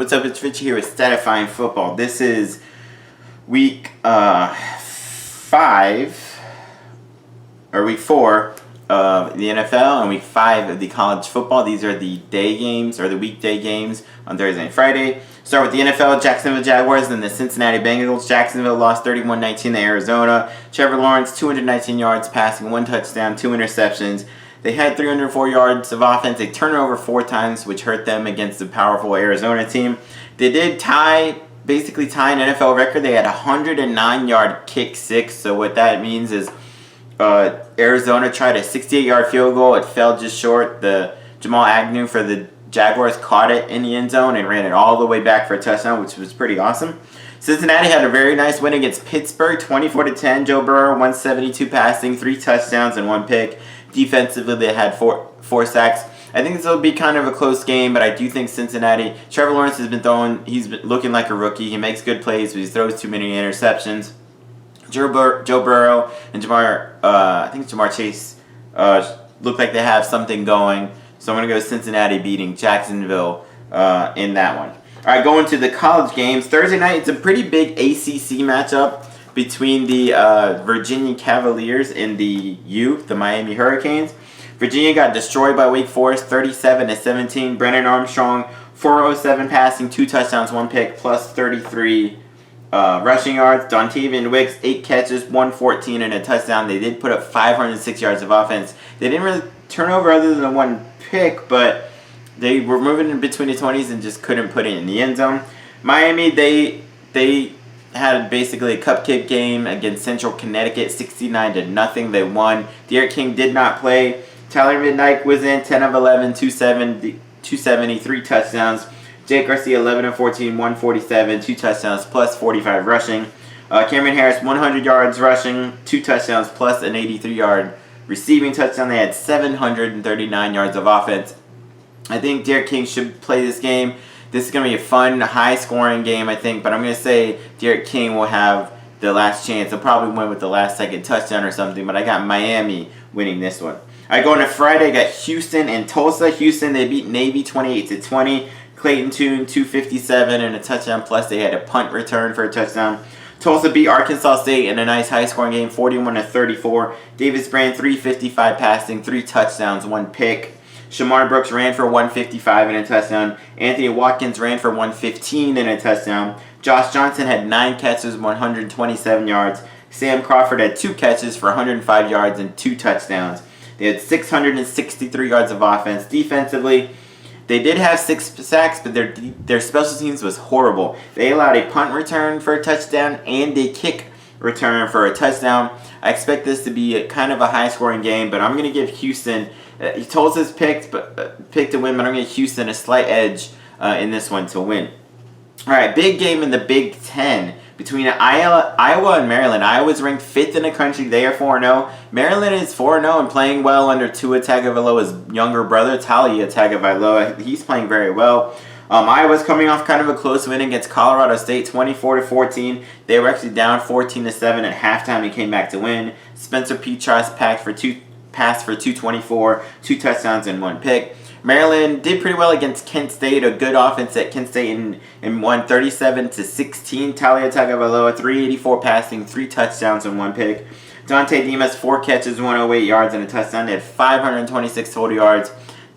What's up? It's Richie here with Statifying Football. This is week 5, or week 4 of the NFL and week 5 of the college football. These are the day games, or the weekday games on Thursday and Friday. Start with the NFL, Jacksonville Jaguars and the Cincinnati Bengals. Jacksonville lost 31-19 to Arizona. Trevor Lawrence, 219 yards passing, 1 touchdown, 2 interceptions. They had 304 yards of offense. They turned it over 4 times, which hurt them against the powerful Arizona team. They did basically tie an NFL record. They had a 109-yard kick six. So what that means is Arizona tried a 68-yard field goal. It fell just short. The Jamal Agnew for the Jaguars caught it in the end zone and ran it all the way back for a touchdown, which was pretty awesome. Cincinnati had a very nice win against Pittsburgh, 24-10. Joe Burrow, 172 passing, 3 touchdowns and 1 pick. Defensively, they had four sacks. I think this will be kind of a close game, but I do think Cincinnati. Trevor Lawrence has been throwing. He's been looking like a rookie. He makes good plays, but he throws too many interceptions. Joe Burrow and Jamar Chase look like they have something going. So I'm going to go Cincinnati beating Jacksonville in that one. All right, going to the college games. Thursday night, it's a pretty big ACC matchup between the Virginia Cavaliers and the Miami Hurricanes. Virginia got destroyed by Wake Forest, 37-17. Brennan Armstrong, 407 passing, 2 touchdowns, 1 pick, plus 33 rushing yards. Dontavian Wicks, 8 catches, 114 and a touchdown. They did put up 506 yards of offense. They didn't really turn over other than 1 pick, but they were moving in between the 20s and just couldn't put it in the end zone. Miami, they had basically a cupcake game against Central Connecticut, 69-0. They won. Derek King did not play. Tyler Midnight was in, 10 of 11, 270, 3 touchdowns. Jake Garcia, 11 of 14, 147, 2 touchdowns, plus 45 rushing. Cameron Harris, 100 yards rushing, 2 touchdowns, plus an 83-yard receiving touchdown. They had 739 yards of offense. I think Derek King should play this game. This is going to be a fun, high-scoring game, I think, but I'm going to say Derek King will have the last chance. He'll probably win with the last-second touchdown or something, but I got Miami winning this one. All right, going to Friday, I got Houston and Tulsa. Houston, they beat Navy 28-20. Clayton Tune, 257 and a touchdown, plus they had a punt return for a touchdown. Tulsa beat Arkansas State in a nice high-scoring game, 41-34. Davis Brand, 355 passing, 3 touchdowns, 1 pick. Shamar Brooks ran for 155 and a touchdown. Anthony Watkins ran for 115 and a touchdown. Josh Johnson had 9 catches, 127 yards. Sam Crawford had 2 catches for 105 yards and 2 touchdowns. They had 663 yards of offense. Defensively, they did have 6 sacks, but their special teams was horrible. They allowed a punt return for a touchdown and a kick return for a touchdown. I expect this to be kind of a high-scoring game, but I'm going to give Houston. Tulsa's picked to win, but I'm going to give Houston a slight edge in this one to win. All right, big game in the Big Ten between Iowa and Maryland. Iowa's ranked 5th in the country. They are 4-0. Maryland is 4-0 and playing well under Tua Tagovailoa's younger brother, Talia Tagovailoa. He's playing very well. Iowa's coming off kind of a close win against Colorado State, 24-14. They were actually down 14-7 at halftime and came back to win. Spencer Petras passed for 224, 2 touchdowns and 1 pick. Maryland did pretty well against Kent State, a good offense at Kent State, and won 37-16. Talia Tagovailoa, 384 passing, 3 touchdowns and 1 pick. Dante Demas, 4 catches, 108 yards and a touchdown. They had 526 total yards.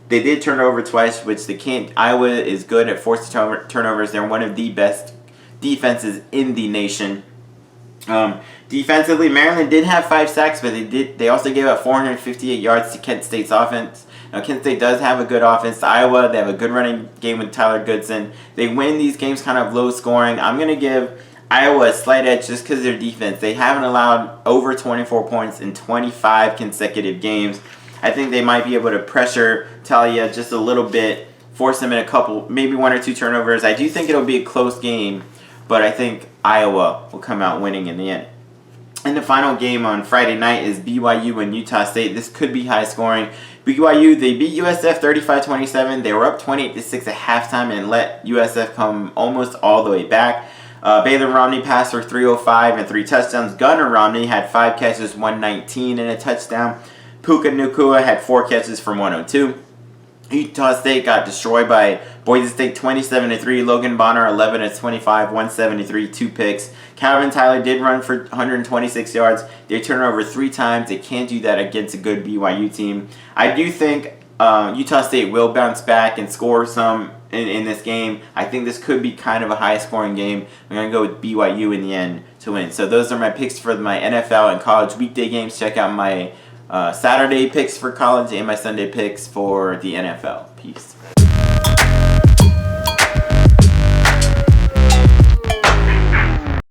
They did turn it over twice, which Iowa is good at forced turnovers. They're one of the best defenses in the nation. Defensively, Maryland did have 5 sacks, but they also gave up 458 yards to Kent State's offense. Now, Kent State does have a good offense. Iowa, they have a good running game with Tyler Goodson. They win these games kind of low scoring. I'm going to give Iowa a slight edge just because of their defense. They haven't allowed over 24 points in 25 consecutive games. I think they might be able to pressure Talia just a little bit, force them in a couple, maybe 1 or 2 turnovers. I do think it'll be a close game, but I think Iowa will come out winning in the end. And the final game on Friday night is BYU and Utah State. This could be high scoring. BYU, they beat USF 35-27. They were up 28-6 at halftime and let USF come almost all the way back. Baylor Romney passed for 305 and 3 touchdowns. Gunnar Romney had 5 catches, 119 and a touchdown. Puka Nacua had 4 catches for 102. Utah State got destroyed by Boise State 27-3. Logan Bonner 11-25, 173, 2 picks. Calvin Tyler did run for 126 yards. They turned over 3 times. They can't do that against a good BYU team. I do think Utah State will bounce back and score some in this game. I think this could be kind of a high-scoring game. I'm going to go with BYU in the end to win. So those are my picks for my NFL and college weekday games. Check out my Saturday picks for college and my Sunday picks for the NFL. Peace.